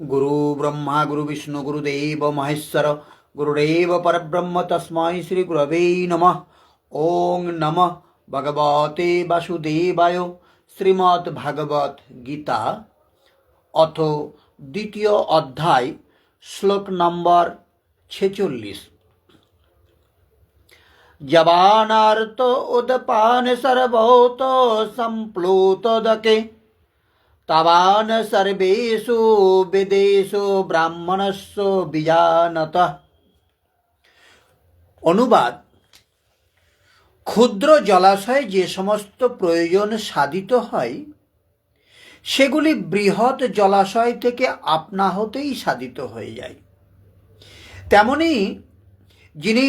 गुरु ब्रह्मा गुरु विष्णु गुरुदेव महेश्वर गुरुदेव परब्रह्म तस्मै श्री गुरवे नमः। ओं नमः भगवते वासुदेवाय। श्रीमद् भागवत गीता अथ द्वितीय अध्याय श्लोक नम्बर 46। जवानार्थ उदपान सर्वतो संप्लुतोदके तावान सर्वेषु वेदेषु ब्राह्मणस्व बीजानतः। অনুবাদ, ক্ষুদ্র জলাশয়ে যে সমস্ত প্রয়োজন সাধিত হয় সেগুলি বৃহৎ জলাশয় থেকে আপনা হতেই সাধিত হয়ে যায়। তেমনি যিনি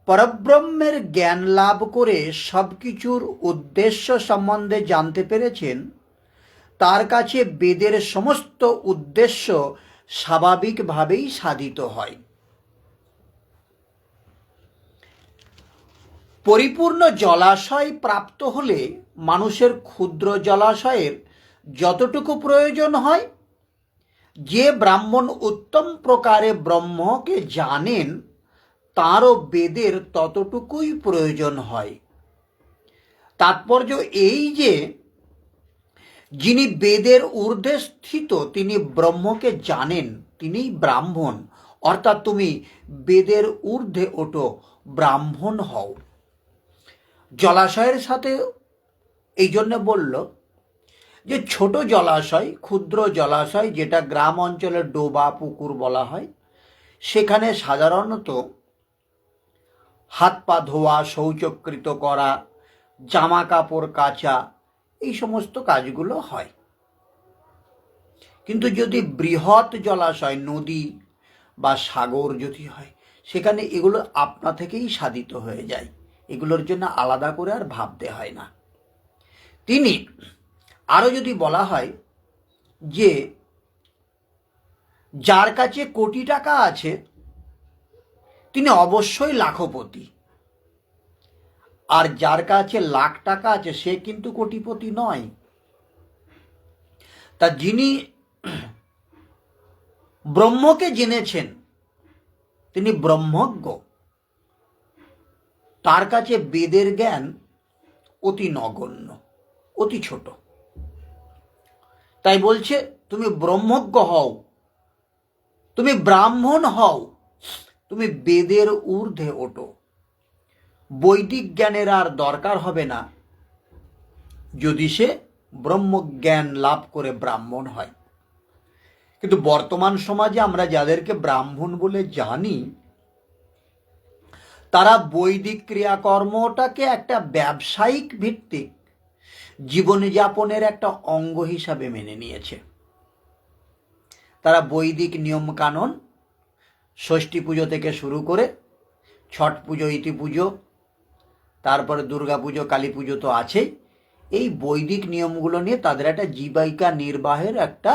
পরব্রহ্মের জ্ঞান লাভ করে সবকিছুর উদ্দেশ্য সম্বন্ধে জানতে পেরেছেন, তার কাছে বেদের সমস্ত উদ্দেশ্য স্বাভাবিকভাবেই সাধিত হয়। পরিপূর্ণ জলাশয় প্রাপ্ত হলে মানুষের ক্ষুদ্র জলাশয়ের যতটুকু প্রয়োজন হয়, যে ব্রাহ্মণ উত্তম প্রকারে ব্রহ্মকে জানেন তারও বেদের ততটুকুই প্রয়োজন হয়। তাৎপর্য এই যে যিনি বেদের ঊর্ধ্বে স্থিত তিনি ব্রহ্মকে জানেন, তিনিই ব্রাহ্মণ। অর্থাৎ তুমি বেদের ঊর্ধ্বে ওঠো, ব্রাহ্মণ হও। জলাশয়ের সাথে এই জন্য বলল যে ছোট জলাশয়, ক্ষুদ্র জলাশয়, যেটা গ্রাম অঞ্চলে ডোবা পুকুর বলা হয়, সেখানে সাধারণত হাত পা ধোয়া, শৌচকৃত করা, জামা কাপড় কাচা, এই সমস্ত কাজগুলো হয়। কিন্তু যদি বৃহৎ জলাশয়, নদী বা সাগর যদি হয়, সেখানে এগুলো আপনা থেকেই সাধিত হয়ে যায়, এগুলোর জন্য আলাদা করে আর ভাবতে হয় না। তিনি আরও যদি বলা হয় যে যার কাছে কোটি টাকা আছে তিনি অবশ্যই লাখপতি, আর যার কাছে লাখ টাকা আছে সে কিন্তু কোটিপতি নয়। তা যিনি ব্রহ্মকে জেনেছেন তিনি ব্রহ্মজ্ঞ, তার কাছে বেদের জ্ঞান অতি নগণ্য, অতি ছোট। তাই বলছে তুমি ব্রহ্মজ্ঞ হও, তুমি ব্রাহ্মণ হও, তুমি বেদের ঊর্ধ্বে ওঠো। বৈদিক জ্ঞানের আর দরকার হবে না যদি সে ব্রহ্মজ্ঞান লাভ করে ব্রাহ্মণ হয়। কিন্তু বর্তমান সমাজে আমরা যাদেরকে ব্রাহ্মণ বলে জানি, তারা বৈদিক ক্রিয়াকর্মটাকে একটা ব্যবসায়িক ভিত্তিক জীবনযাপনের একটা অঙ্গ হিসাবে মেনে নিয়েছে। তারা বৈদিক নিয়মকানুন, ষষ্ঠী পুজো থেকে শুরু করে ছট পুজো, ইতি পুজো, তারপরে দুর্গা পুজো, কালী পুজো তো আছেই, এই বৈদিক নিয়মগুলো নিয়ে তাদের একটা জীবিকা নির্বাহের একটা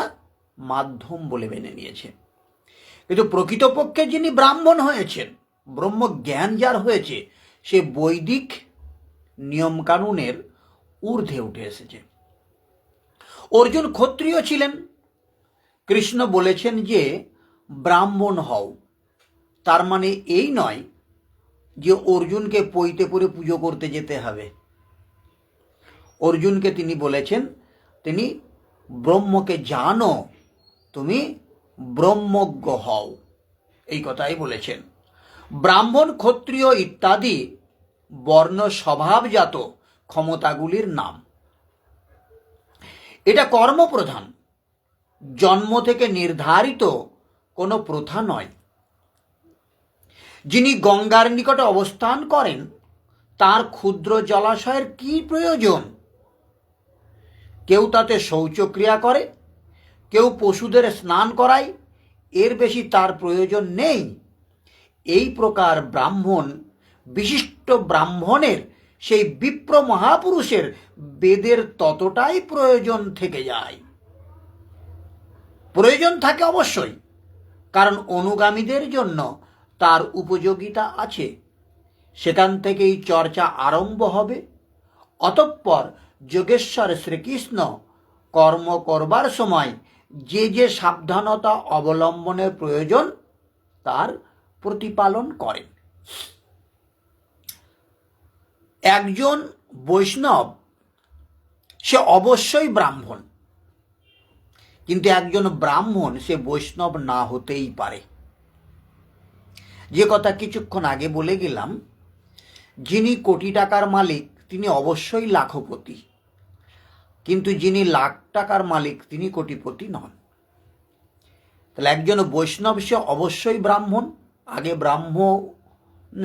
মাধ্যম বলে মেনে নিয়েছে। কিন্তু প্রকৃতপক্ষে যিনি ব্রাহ্মণ হয়েছেন, ব্রহ্মজ্ঞান যার হয়েছে, সে বৈদিক নিয়মকানুনের ঊর্ধ্বে উঠে এসেছে। অর্জুন ক্ষত্রিয় ছিলেন, কৃষ্ণ বলেছেন যে ব্রাহ্মণ হও। তার মানে এই নয় যে অর্জুনকে পৈতে পরে পুজো করতে যেতে হবে। অর্জুনকে তিনি বলেছেন তিনি ব্রহ্মকে জানো, তুমি ব্রহ্মজ্ঞ হও, এই কথাই বলেছেন। ব্রাহ্মণ, ক্ষত্রিয় ইত্যাদি বর্ণ স্বভাবজাত ক্ষমতাগুলির নাম। এটা কর্মপ্রধান, জন্ম থেকে নির্ধারিত কোনো প্রথা নয়। যিনি গঙ্গার নিকটে অবস্থান করেন তার ক্ষুদ্র জলাশয়ের কি প্রয়োজন? কেউ তাতে শৌচক্রিয়া করে, কেউ পশুদের স্নান করায়, এর বেশি তার প্রয়োজন নেই। এই প্রকার ব্রাহ্মণ, বিশিষ্ট ব্রাহ্মণের, সেই বিপ্র মহাপুরুষের বেদের ততটাই প্রয়োজন থেকে যায়। প্রয়োজন থাকে অবশ্যই, কারণ অনুগামীদের জন্য তার উপযোগিতা আছে। সেখান থেকেই চর্চা আরম্ভ হবে। অতঃপর যোগেশ্বর শ্রীকৃষ্ণ কর্ম করবার সময় যে যে সাবধানতা অবলম্বনের প্রয়োজন তার প্রতিপালন করেন। একজন বৈষ্ণব সে অবশ্যই ব্রাহ্মণ, কিন্তু একজন ব্রাহ্মণ সে বৈষ্ণব না হতেই পারে। যে কথা কিছুক্ষণ আগে বলে গেলাম, যিনি কোটি টাকার মালিক তিনি অবশ্যই লাখপতি, কিন্তু যিনি লাখ টাকার মালিক তিনি কোটিপতি নন। তাহলে একজন বৈষ্ণব সে অবশ্যই ব্রাহ্মণ, আগে ব্রাহ্মণ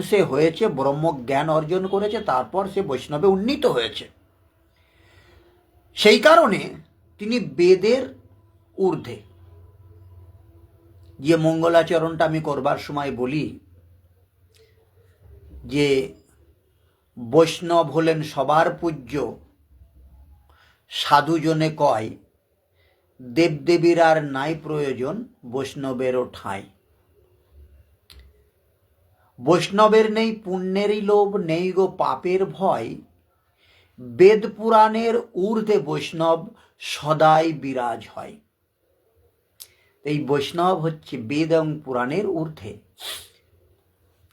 সে হয়েছে, ব্রহ্ম জ্ঞান অর্জন করেছে, তারপর সে বৈষ্ণবে উন্নীত হয়েছে। সেই কারণে তিনি বেদের ঊর্ধ্বে। যে মঙ্গলাচরণটা আমি করবার সময় বলি যে বৈষ্ণব হলেন সবার পূজ্য, সাধুজনে কয় দেবদেবীর আর নাই প্রয়োজন, বৈষ্ণবেরও ঠাঁই। বৈষ্ণবের নেই পুণ্যেরই লোভ, নেই গো পাপের ভয়, বেদ পুরাণের ঊর্ধ্বে বৈষ্ণব সদাই বিরাজ হয়। এই বৈষ্ণব হচ্ছে বেদ এবং পুরাণের ঊর্ধ্বে,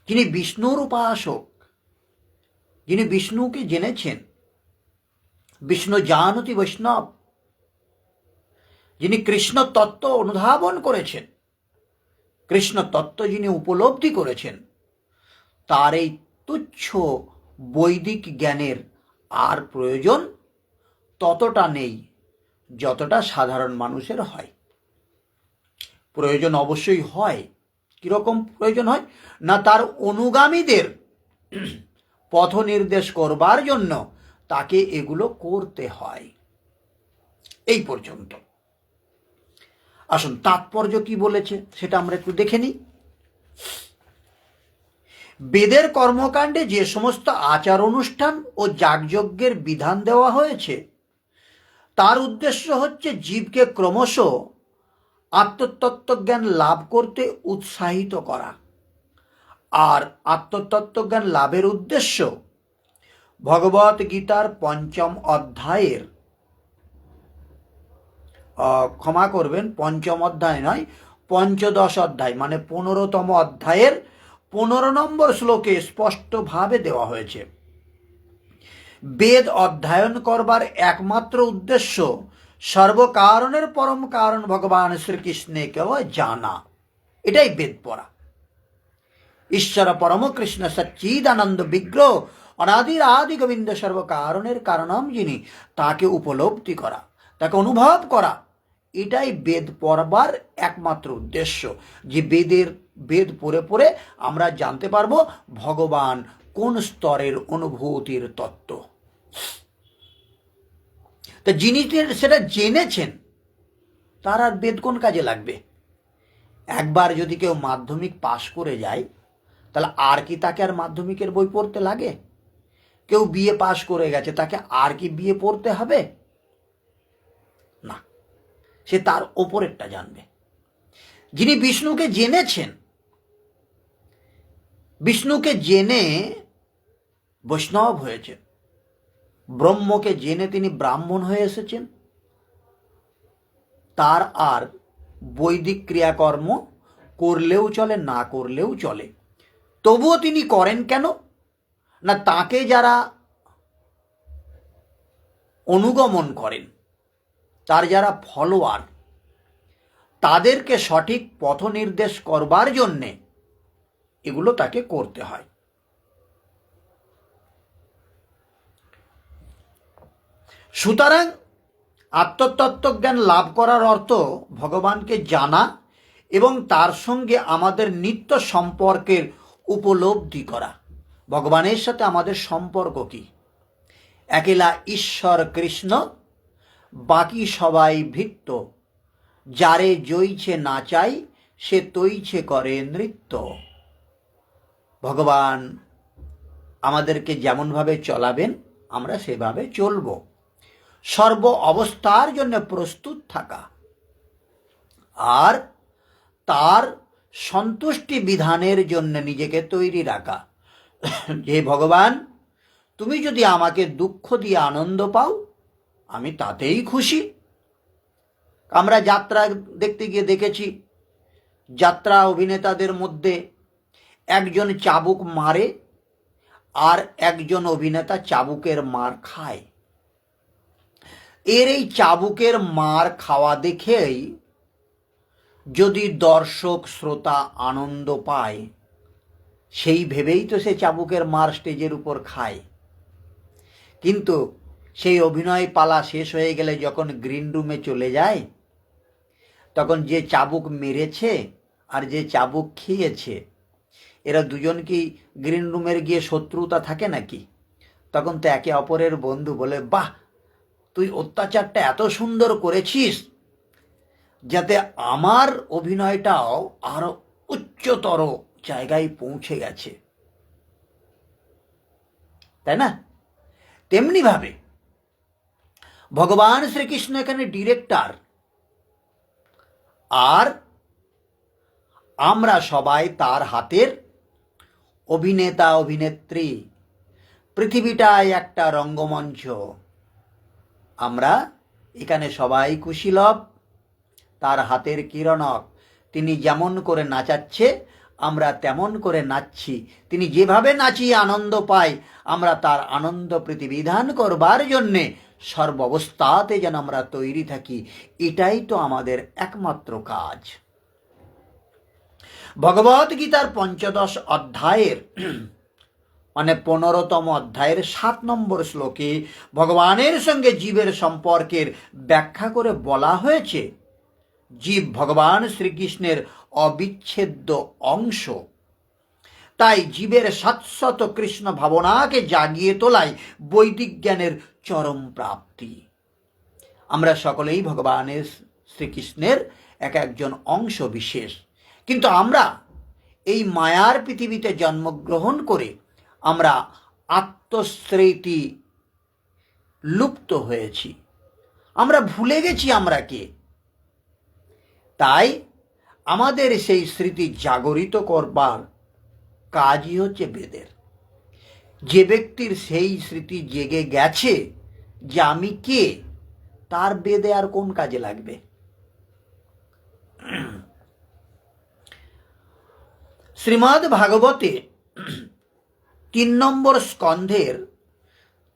যিনি বিষ্ণুর উপাসক, যিনি বিষ্ণুকে জেনেছেন, বিষ্ণু জানতি বৈষ্ণব, যিনি কৃষ্ণ তত্ত্ব অনুধাবন করেছেন, কৃষ্ণ তত্ত্ব যিনি উপলব্ধি করেছেন, তার এই তুচ্ছ বৈদিক জ্ঞানের আর প্রয়োজন ততটা নেই যতটা সাধারণ মানুষের হয়। প্রয়োজন অবশ্যই হয়। কিরকম প্রয়োজন হয় না, তার অনুগামীদের পথ নির্দেশ করবার জন্য তাকে এগুলো করতে হয়। এই পর্যন্ত। আসুন তাৎপর্য কি বলেছে সেটা আমরা একটু দেখে নিই। বেদের কর্মকাণ্ডে যে সমস্ত আচার অনুষ্ঠান ও যাগযজ্ঞের বিধান দেওয়া হয়েছে তার উদ্দেশ্য হচ্ছে জীবকে ক্রমশ আত্মতত্ত্বজ্ঞান লাভ করতে উৎসাহিত করা। আর আত্মতত্ত্বজ্ঞান লাভের উদ্দেশ্য ভগবত গীতার ৫ম অধ্যায়ের, ক্ষমা করবেন, ৫ম অধ্যায় নয়, ১৫ অধ্যায় মানে ১৫তম অধ্যায়ের ১৫ নম্বর শ্লোকে স্পষ্টভাবে দেওয়া হয়েছে। বেদ অধ্যয়ন করবার একমাত্র উদ্দেশ্য সর্বকারণের পরম কারণ ভগবান শ্রীকৃষ্ণকেও জানা। এটাই বেদ পড়া। ঈশ্বর পরম কৃষ্ণ সচ্চিদানন্দ বিগ্রহ অনাদির আদি গোবিন্দ সর্বকারণের কারণম যিনি, তাকে উপলব্ধি করা, তাকে অনুভব করা, এটাই বেদ পড়বার একমাত্র উদ্দেশ্য। যে বেদ পড়ে পড়ে আমরা জানতে পারবো ভগবান কোন স্তরের অনুভূতির তত্ত্ব। তা যিনি সেটা জেনেছেন তার আর বেদ কোন কাজে লাগবে? একবার যদি কেউ মাধ্যমিক পাশ করে যায় তাহলে আর কি তাকে আর মাধ্যমিকের বই পড়তে লাগে? কেউ বিএ পাশ করে গেছে, তাকে আর কি বিএ পড়তে হবে? না, সে তার ওপরেরটা জানবে। যিনি বিষ্ণুকে জেনেছেন, বিষ্ণুকে জেনে বৈষ্ণব হয়েছেন, ব্রহ্মকে জেনে তিনি ব্রাহ্মণ হয়ে এসেছেন, তার আর বৈদিক ক্রিয়াকর্ম করলেও চলে, না করলেও চলে। তবুও তিনি করেন কেন না, তাকে যারা অনুগমন করেন, তার যারা ফলোয়ার, তাদেরকে সঠিক পথ নির্দেশ করবার জন্যে এগুলো তাকে করতে হয়। সুতরাং আত্মতত্ত্বজ্ঞান লাভ করার অর্থ ভগবানকে জানা এবং তার সঙ্গে আমাদের নিত্য সম্পর্কের উপলব্ধি করা। ভগবানের সাথে আমাদের সম্পর্ক কি? একেলা ঈশ্বর কৃষ্ণ, বাকি সবাই ভৃত্য, যারে জইছে নাচাই সে তৈছে করে নৃত্য। ভগবান আমাদেরকে যেমনভাবে চলাবেন আমরা সেভাবে চলব। সর্ব অবস্থার জন্য প্রস্তুত থাকা আর তার সন্তুষ্টি বিধানের জন্য নিজেকে তৈরি রাখা। যে ভগবান তুমি যদি আমাকে দুঃখ দিয়ে আনন্দ পাও আমি তাতেই খুশি। আমরা যাত্রা দেখতে গিয়ে দেখেছি যাত্রা অভিনেতাদের মধ্যে একজন চাবুক মারে আর একজন অভিনেতা চাবুকের মার খায়। এর এই চাবুকের মার খাওয়া দেখেই যদি দর্শক শ্রোতা আনন্দ পায়, সেই ভেবেই তো সে চাবুকের মার স্টেজের উপর খায়। কিন্তু সেই অভিনয় পালা শেষ হয়ে গেলে যখন গ্রিন রুমে চলে যায়, তখন যে চাবুক মেরেছে আর যে চাবুক খেয়েছে, এরা দুজন কি গ্রিন রুমের গিয়ে শত্রুতা থাকে নাকি? তখন তো একে অপরের বন্ধু, বলে বাহ, তুই অত্যাচারটা এত সুন্দর করেছিস যাতে আমার অভিনয়টাও আরো উচ্চতর জায়গায় পৌঁছে গেছে, তাই না? তেমনি ভাবে ভগবান শ্রীকৃষ্ণ এখানে ডিরেক্টর, আর আমরা সবাই তার হাতের অভিনেতা অভিনেত্রী। পৃথিবীটাই একটা রঙ্গমঞ্চ, আমরা এখানে সবাই কুশীলব, তার হাতের কিরণক। তিনি যেমন করে নাচাচ্ছে আমরা তেমন করে নাচছি, তিনি যেভাবে নাচিয়ে আনন্দ পাই আমরা তার আনন্দ প্রতিবিধান করবার জন্যে সর্বাবস্থাতে যেন আমরা তৈরি থাকি, এটাই তো আমাদের একমাত্র কাজ। ভগবত গীতার ৫ম অধ্যায়ের ১৫তম অধ্যায়ের ৭ নম্বর শ্লোকে ভগবানের সঙ্গে জীবের সম্পর্কের ব্যাখ্যা করে বলা হয়েছে, জীব ভগবান শ্রীকৃষ্ণের অবিচ্ছেদ্য অংশ, তাই জীবের শাশ্বত কৃষ্ণ ভাবনাকে জাগিয়ে তোলাই বৈদিক জ্ঞানের চরম প্রাপ্তি। আমরা সকলেই ভগবানের শ্রীকৃষ্ণের একজন অংশ বিশেষ, কিন্তু আমরা এই মায়ার পৃথিবীতে জন্মগ্রহণ করে আমরা আত্মস্মৃতি লুপ্ত হয়েছি, আমরা ভুলে গেছি আমরা কে। তাই আমাদের সেই স্মৃতি জাগরিত করবার কাজই হচ্ছে বেদের। যে ব্যক্তির সেই স্মৃতি জেগে গেছে যে আমি কে, তার বেদে আর কোন কাজে লাগবে? শ্রীমদ্ ভাগবতে ৩ নম্বর স্কন্ধের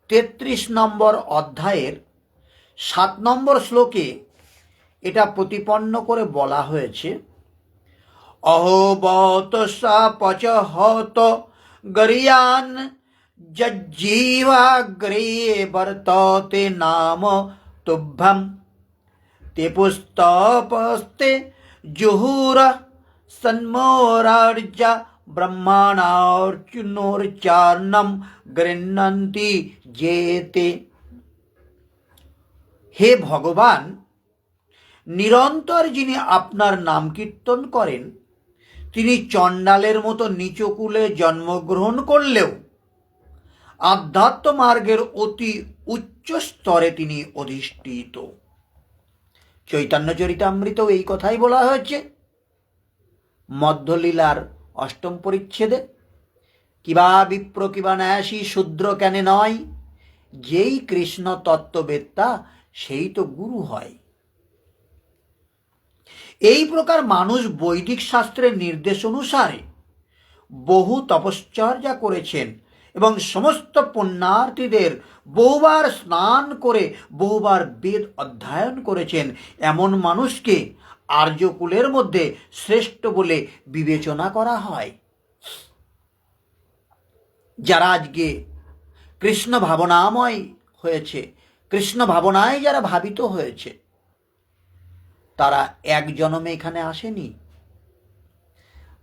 ৩৩ নম্বর অধ্যায়ের ৭ নম্বর শ্লোকে এটা প্রতিপন্ন করে বলা হয়েছে, অহোবত সাপচ হত গরিয়ান জজ্জীবাগ্রে বর্ততে নাম তুভ্যম তে পুস্তপস্তে জুহুর সন্মোরার্য ব্রহ্মাণার্চুনোর্চার্ণম গৃহ্ণন্তি যেতে। হে ভগবান, নিরন্তর যিনি আপনার নাম কীর্তন করেন, তিনি চণ্ডালের মতো নিচকুলে জন্মগ্রহণ করলেও আধ্যাত্ম মার্গের অতি উচ্চ স্তরে তিনি অধিষ্ঠিত। চৈতন্য চরিতামৃতেও এই কথাই বলা হয়েছে, মধ্যলীলার ৮ম পরিচ্ছেদে, কিবা বিপ্র কিবা ন্যাসী শূদ্র কেনে নয়, যেই কৃষ্ণ তত্ত্ববেত্তা সেই তো গুরু হয়। এই প্রকার মানুষ বৈদিক শাস্ত্রের নির্দেশ অনুসারে বহু তপশ্চর্যা করেছেন এবং সমস্ত পুণ্যার্থীদের বহুবার স্নান করে বহুবার বেদ অধ্যয়ন করেছেন। এমন মানুষকে আর্যকুলের মধ্যে শ্রেষ্ঠ বলে বিবেচনা করা হয়। যারা আজকে কৃষ্ণ ভাবনাময় হয়েছে, কৃষ্ণ ভাবনায় যারা ভাবিত হয়েছে, তারা এক জন্মে এখানে আসেনি।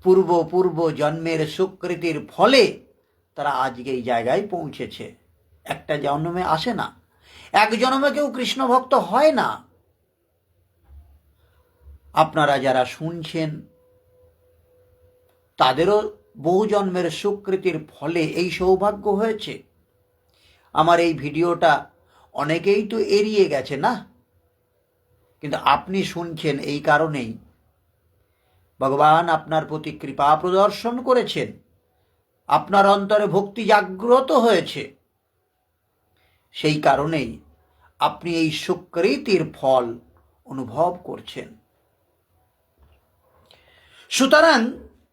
পূর্ব জন্মের সুকৃতির ফলে তারা আজকে এই জায়গায় পৌঁছেছে। একটা জন্মে আসে না, এক জন্মে কেউ কৃষ্ণ ভক্ত হয় না। আপনারা যারা শুনছেন তাদেরও বহু জন্মের সুকৃতির ফলে এই সৌভাগ্য হয়েছে। আমার এই ভিডিওটা অনেকেই তো এড়িয়ে গেছে না, কিন্তু আপনি শুনছেন এই কারণেই ভগবান আপনার প্রতি কৃপা প্রদর্শন করেছেন, আপনার অন্তরে ভক্তি জাগ্রত হয়েছে। সেই কারণেই আপনি এই সুকৃতির ফল অনুভব করছেন। সুতরাং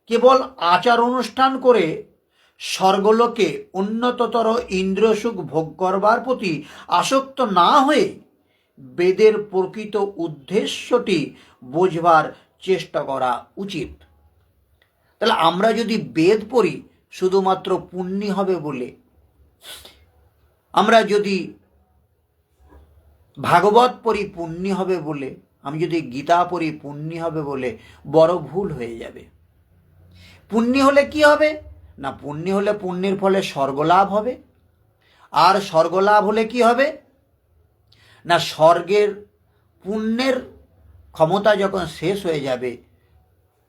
কেবল আচার অনুষ্ঠান করে স্বর্গলোকে উন্নততর ইন্দ্রিয় সুখ ভোগ করবার প্রতি আসক্ত না হয়ে বেদের প্রকৃত উদ্দেশ্যটি বোঝবার চেষ্টা করা উচিত। তাহলে আমরা যদি বেদ পড়ি শুধুমাত্র পুণ্যি হবে বলে, আমরা যদি ভাগবত পড়ি পুণ্যি হবে বলে, আমি যদি গীতা পড়ি পুণ্যি হবে বলে, বড় ভুল হয়ে যাবে। পুণ্যি হলে কি হবে না, পুণ্যি হলে পুণ্যের ফলে স্বর্গলাভ হবে। আর স্বর্গলাভ হলে কি হবে না, স্বর্গের পুণ্যের ক্ষমতা যখন শেষ হয়ে যাবে,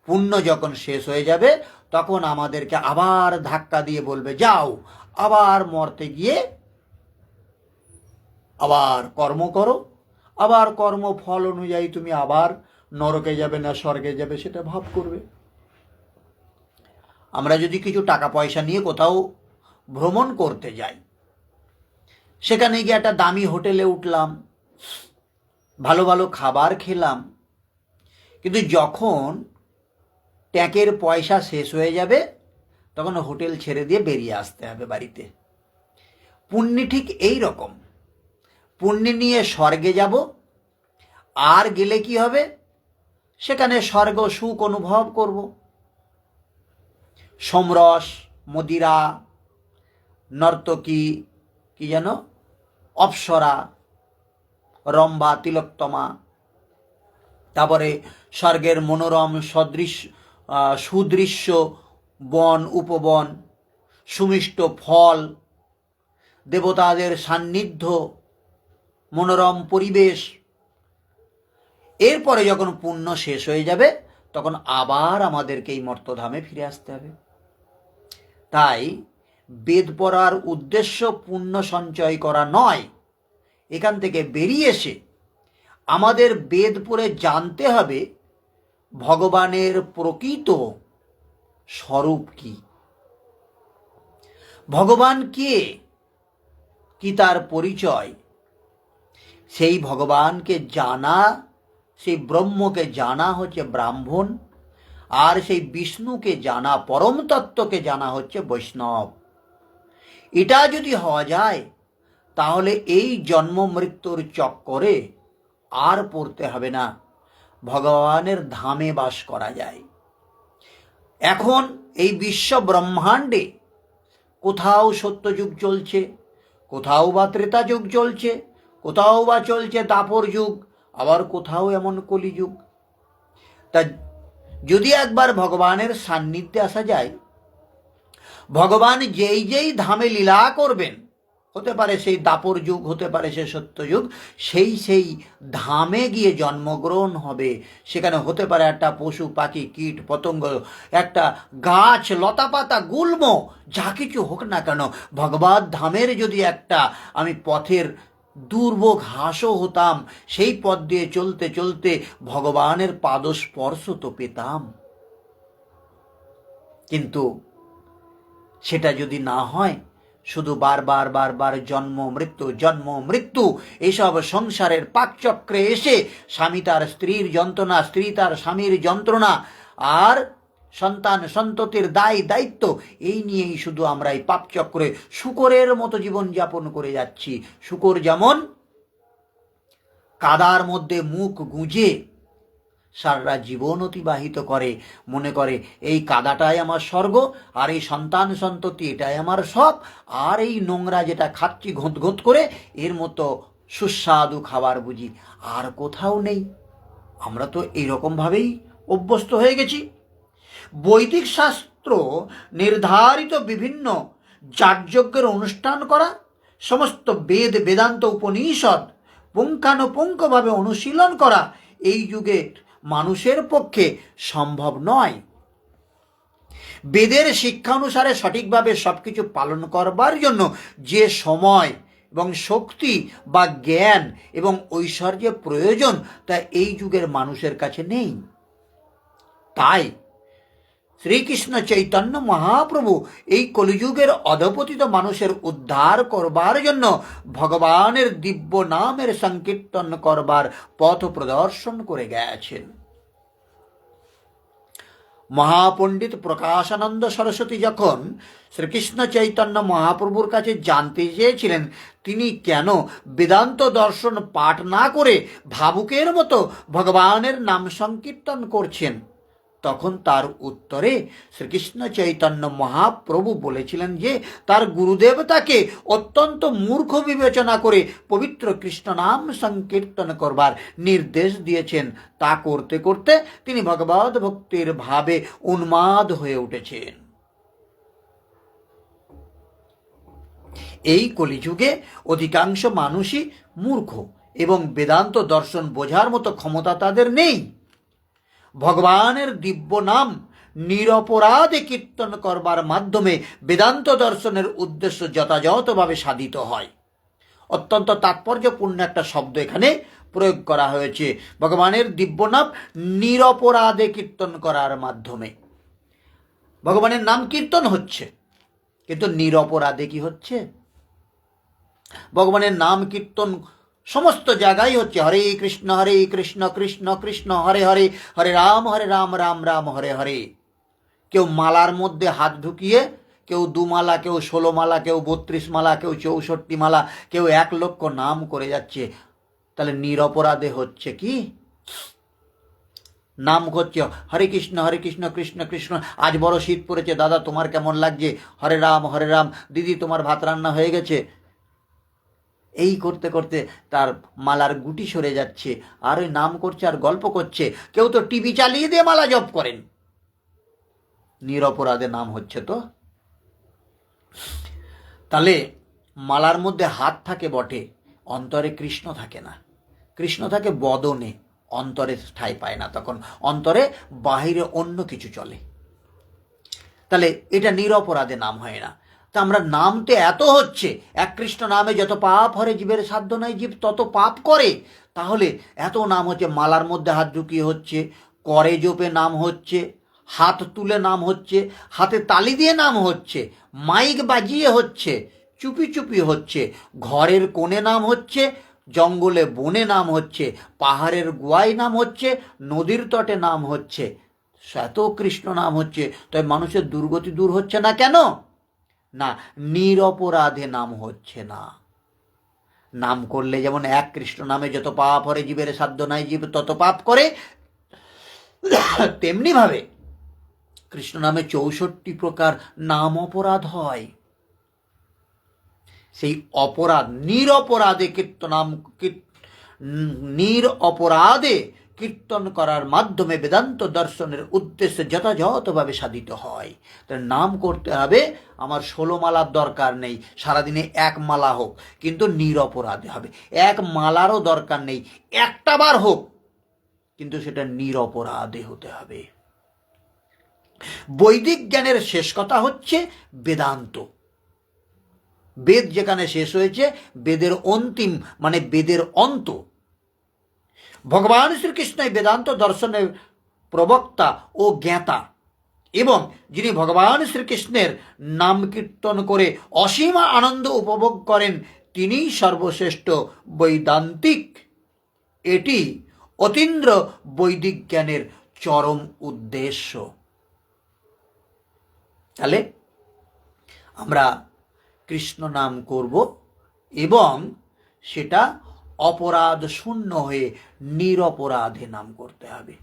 পুণ্য যখন শেষ হয়ে যাবে, তখন আমাদেরকে আবার ধাক্কা দিয়ে বলবে যাও আবার মরতে গিয়ে আবার কর্ম করো, আবার কর্মফল অনুযায়ী তুমি আবার নরকে যাবে না স্বর্গে যাবে সেটা ভাব করবে। আমরা যদি কিছু টাকা পয়সা নিয়ে কোথাও ভ্রমণ করতে যাই, সেখানে গিয়ে একটা দামি হোটেলে উঠলাম, ভালো ভালো খাবার খেলাম, কিন্তু যখন ট্যাঁকের পয়সা শেষ হয়ে যাবে তখন হোটেল ছেড়ে দিয়ে বেরিয়ে আসতে হবে বাড়িতে। পুণ্যি ঠিক এই রকম, পুণ্যি নিয়ে স্বর্গে যাব, আর গেলে কি হবে, সেখানে স্বর্গ সুখ অনুভব করব। সমরস, মদিরা, নর্তকী, কি যেন অপ্সরা, রম্ভা, তিলোত্তমা, তারপরে স্বর্গের মনোরম সুদৃশ্য বন উপবন, সুমিষ্ট ফল, দেবতাদের সান্নিধ্য, মনোরম পরিবেশ। এরপরে যখন পুণ্য শেষ হয়ে যাবে তখন আবার আমাদেরকে এই মর্তধামে ফিরে আসতে হবে। তাই বেদ পড়ার উদ্দেশ্য পুণ্য সঞ্চয় করা নয়। এখান থেকে বেরিয়ে এসে আমাদের বেদ পড়ে জানতে হবে ভগবানের প্রকৃত স্বরূপ কি, ভগবান কে, কি তার পরিচয়। সেই ভগবানকে জানা, সেই ব্রহ্মকে জানা হচ্ছে ব্রাহ্মণ, আর সেই বিষ্ণুকে জানা, পরম তত্ত্বকে জানা হচ্ছে বৈষ্ণব। এটা যদি হওয়া যায় তাহলে এই জন্ম মৃত্যুর চক্করে আর পড়তে হবে না, ভগবানের ধামে বাস করা যায়। এখন এই বিশ্ব ব্রহ্মাণ্ডে কোথাও সত্যযুগ চলছে, কোথাও বা ত্রেতা যুগ চলছে, কোথাও বা চলছে দাপর যুগ, আবার কোথাও এমন কলিযুগ। তা যদি একবার ভগবানের সান্নিধ্যে আসা যায়, ভগবান যেই যেই ধামে লীলা করবেন, হতে পারে সেই দাপর যুগ, হতে পারে সে সত্যযুগ, সেই সেই ধামে গিয়ে জন্মগ্রহণ হবে। সেখানে হতে পারে একটা পশু পাখি কীট পতঙ্গ, একটা গাছ লতাপাতা গুল্ম, যা কিছু হোক না কেন, ভগবত ধামের যদি একটা আমি পথের দুর্ভোগ হাসও হতাম, সেই পথ দিয়ে চলতে চলতে ভগবানের পাদস্পর্শ তো পেতাম। কিন্তু সেটা যদি না হয়, শুধু বারবার বারবার জন্ম মৃত্যু এসব সংসারের পাকচক্রে এসে স্বামী তার স্ত্রীর যন্ত্রণা, স্ত্রী তার স্বামীর যন্ত্রণা, আর সন্তান সন্ততির দায়িত্ব, এই নিয়েই শুধু আমরা এই পাপচক্রে শূকরের মতো জীবনযাপন করে যাচ্ছি। শূকর যেমন কাদার মধ্যে মুখ গুঁজে সারা জীবন অতিবাহিত করে, মনে করে এই কাদাটাই আমার স্বর্গ, আর এই সন্তান সন্ততি এটাই আমার সব, আর এই নোংরা যেটা খাচ্ছি ঘোঁত করে, এর মতো সুস্বাদু খাবার বুঝি আর কোথাও নেই। আমরা তো এইরকমভাবেই অভ্যস্ত হয়ে গেছি। বৈদিক শাস্ত্র নির্ধারিত বিভিন্ন যাগযজ্ঞের অনুষ্ঠান করা, সমস্ত বেদ বেদান্ত উপনিষদ পুঙ্খানুপুঙ্খভাবে অনুশীলন করা এই যুগে মানুষের পক্ষে সম্ভব নয়। বেদের শিক্ষা অনুসারে সঠিকভাবে সবকিছু পালন করবার জন্য যে সময় এবং শক্তি বা জ্ঞান এবং ঐশ্বর্যের প্রয়োজন তা এই যুগের মানুষের কাছে নেই। তাই শ্রীকৃষ্ণ চৈতন্য মহাপ্রভু এই কলিযুগের অধপতিত মানুষের উদ্ধার করবার জন্য ভগবানের দিব্য নামের সংকীর্তন করবার পথ প্রদর্শন করে গেছেন। মহাপণ্ডিত প্রকাশানন্দ সরস্বতী যখন শ্রীকৃষ্ণ চৈতন্য মহাপ্রভুর কাছে জানতে চেয়েছিলেন তিনি কেন বেদান্ত দর্শন পাঠ না করে ভাবুকের মতো ভগবানের নাম সংকীর্তন করছেন, তখন তার উত্তরে শ্রীকৃষ্ণ চৈতন্য মহাপ্রভু বলেছিলেন যে তার গুরুদেব তাকে অত্যন্ত মূর্খ বিবেচনা করে পবিত্র কৃষ্ণ নাম সংকীর্তন করবার নির্দেশ দিয়েছেন। তা করতে করতে তিনি ভগবদ ভক্তির ভাবে উন্মাদ হয়ে উঠেছেন। এই কলিযুগে অধিকাংশ মানুষই মূর্খ এবং বেদান্ত দর্শন বোঝার মতো ক্ষমতা তাদের নেই। ভগবানের দিব্য নাম নিরপরাধে কীর্তন করবার মাধ্যমে বেদান্ত দর্শনের উদ্দেশ্য যথাযথভাবে সাধিত হয়। অত্যন্ত তাৎপর্যপূর্ণ একটা শব্দ এখানে প্রয়োগ করা হয়েছে, ভগবানের দিব্য নাম নিরপরাধে কীর্তন করার মাধ্যমে। ভগবানের নাম কীর্তন হচ্ছে, কিন্তু নিরপরাধে কি হচ্ছে? ভগবানের নাম কীর্তন সমস্ত জায়গায় হচ্ছে হরে কৃষ্ণ কৃষ্ণ কৃষ্ণ হরে হরে, হরে রাম রাম রাম হরে হরে। কেউ মালার মধ্যে হাত ঢুকিয়ে কেউ 2 মালা, কেউ 16 মালা, কেউ 32 মালা, কেউ 64 মালা, কেউ 1 লক্ষ নাম করে যাচ্ছে। তাহলে নিরপরাধে হচ্ছে কি? নাম করছে হরে কৃষ্ণ কৃষ্ণ কৃষ্ণ। আজ বড় শীত পড়েছে, দাদা তোমার কেমন লাগছে? হরে রাম। দিদি তোমার ভাত রান্না হয়ে গেছে। এই করতে করতে তার মালার গুটি সরে যাচ্ছে, আর ওই নাম করছে আর গল্প করছে। কেউ তো টিভি চালিয়ে দিয়ে মালা জপ করেন। নিরপরাধে নাম হচ্ছে তো। তাহলে মালার মধ্যে হাত থাকে বটে, অন্তরে কৃষ্ণ থাকে না। কৃষ্ণ থাকে বদনে, অন্তরে ঠাঁই পায় না। তখন অন্তরে বাহিরে অন্য কিছু চলে। তাহলে এটা নিরপরাধে নাম হয় না। তা আমরা নাম তো এত হচ্ছে, এক কৃষ্ণ নামে যত পাপ হরে জীবের সাধ্য নাই, জীব তত পাপ করে। তাহলে এত নাম হচ্ছে, মালার মধ্যে হাত ঢুকিয়ে হচ্ছে, করে জপে নাম হচ্ছে, হাত তুলে নাম হচ্ছে, হাতে তালি দিয়ে নাম হচ্ছে, মাইক বাজিয়ে হচ্ছে, চুপি চুপি হচ্ছে, ঘরের কোণে নাম হচ্ছে, জঙ্গলে বনে নাম হচ্ছে, পাহাড়ের গোয়ায় নাম হচ্ছে, নদীর তটে নাম হচ্ছে। এত কৃষ্ণ নাম হচ্ছে, তাই মানুষের দুর্গতি দূর হচ্ছে না কেন? না, নিরপরাধে নাম হচ্ছে না। নাম করলে যেমন এক কৃষ্ণ নামে যত পাপ হরে জীবের সাধ্য নাই, জীব তত পাপ করে, তেমনি ভাবে কৃষ্ণ নামে 64 প্রকার নাম অপরাধ হয়। সেই অপরাধ নিরপরাধে নিরপরাধে কীর্তন করার মাধ্যমে বেদান্ত দর্শনের উদ্দেশ্যে যথাযথভাবে সাধিত হয়। তার নাম করতে হবে, আমার 16 মালার দরকার নেই, সারাদিনে 1 মালা হোক, কিন্তু নিরপরাধে হবে। 1 মালারও দরকার নেই, 1টা বার হোক, কিন্তু সেটা নিরপরাধে হতে হবে। বৈদিক জ্ঞানের শেষ কথা হচ্ছে বেদান্ত। বেদ যেখানে শেষ হয়েছে, বেদের অন্তিম মানে বেদের অন্ত। ভগবান শ্রীকৃষ্ণই বেদান্ত দর্শনের প্রবক্তা ও জ্ঞাতা, এবং যিনি ভগবান শ্রীকৃষ্ণের নাম কীর্তন করে অসীম আনন্দ উপভোগ করেন, তিনিই সর্বশ্রেষ্ঠ বৈদান্তিক। এটি অতীন্দ্র বৈদিক জ্ঞানের চরম উদ্দেশ্য। তাহলে আমরা কৃষ্ণ নাম করব এবং সেটা অপরাধ শূন্য হয়ে নিরপরাধে নাম করতে হবে।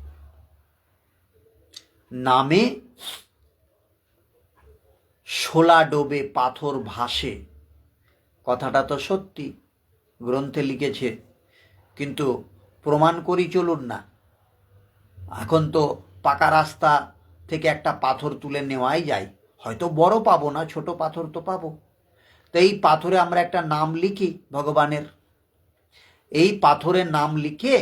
নামে শোলা ডোবে পাথর ভাসে, কথাটা তো সত্যি, গ্রন্থে লিখেছে, কিন্তু প্রমাণ করি চলুন না। এখন তো পাকা রাস্তা থেকে একটা পাথর তুলে নেওয়াই যায়, হয়তো বড় পাবো না, ছোট পাথর তো পাবো। তো এই পাথরে আমরা একটা নাম লিখি ভগবানের, এই পাথরের নাম লিখে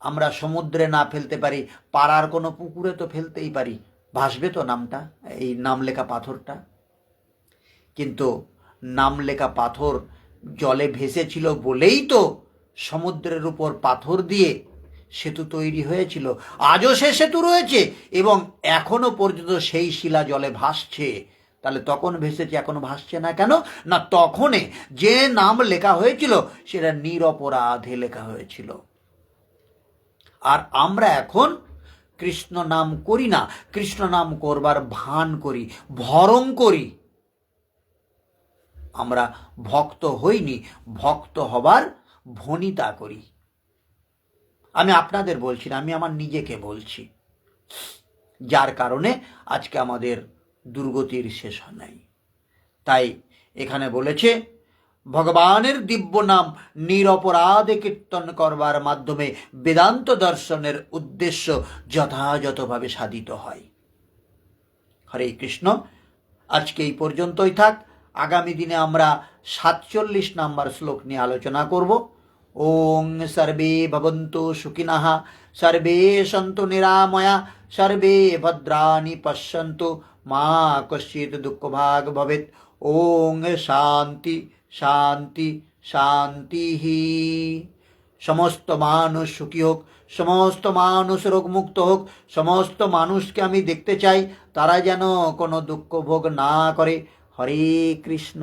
আমরা সমুদ্রে না ফেলতে পারি, পাড়ার কোনো পুকুরে তো ফেলতেই পারি, ভাসবে তো নামটা, এই নাম লেখা পাথরটা। কিন্তু নাম লেখা পাথর জলে ভেসেছিল বলেই তো সমুদ্রের উপর পাথর দিয়ে সেতু তৈরি হয়েছিল, আজও সে সেতু রয়েছে এবং এখনো পর্যন্ত সেই শিলা জলে ভাসছে। তাহলে তখন ভেসেছে, এখন ভাসছে না কেন? না, তখনে যে নাম লেখা হয়েছিল সেটা নিরপরাধে লেখা হয়েছিল। আর আমরা এখন কৃষ্ণ নাম করি না, কৃষ্ণ নাম করবার ভান করি, ভরং করি। আমরা ভক্ত হইনি, ভক্ত হবার ভনিতা করি। আমি আপনাদের বলছি না, আমি আমার নিজেকে বলছি, যার কারণে আজকে আমাদের দুর্গতির শেষ নাই। তাই এখানে বলেছে ভগবানের দিব্য নাম নিরপরাধে কীর্তন করবার মাধ্যমে বেদান্ত দর্শনের উদ্দেশ্য যথাযথভাবে সাধিত হয়। হরে কৃষ্ণ। আজকে এই পর্যন্তই থাক। আগামী দিনে আমরা 47 নম্বর শ্লোক নিয়ে আলোচনা করব। ওং সর্বে ভবন্তু সুখিনঃ, সর্বে সন্তু নিরাময়া, সর্বে ভদ্রাণি পশ্যন্তু, মা কশ্চিৎ দুঃখভাগ ভবেৎ। ওং শান্তি শান্তি শান্তি। সমস্ত মানুষ সুখী হোক, সমস্ত মানুষ রোগমুক্ত হোক, সমস্ত মানুষকে আমি দেখতে চাই তারা যেন কোনো দুঃখ ভোগ না করে। হরে কৃষ্ণ।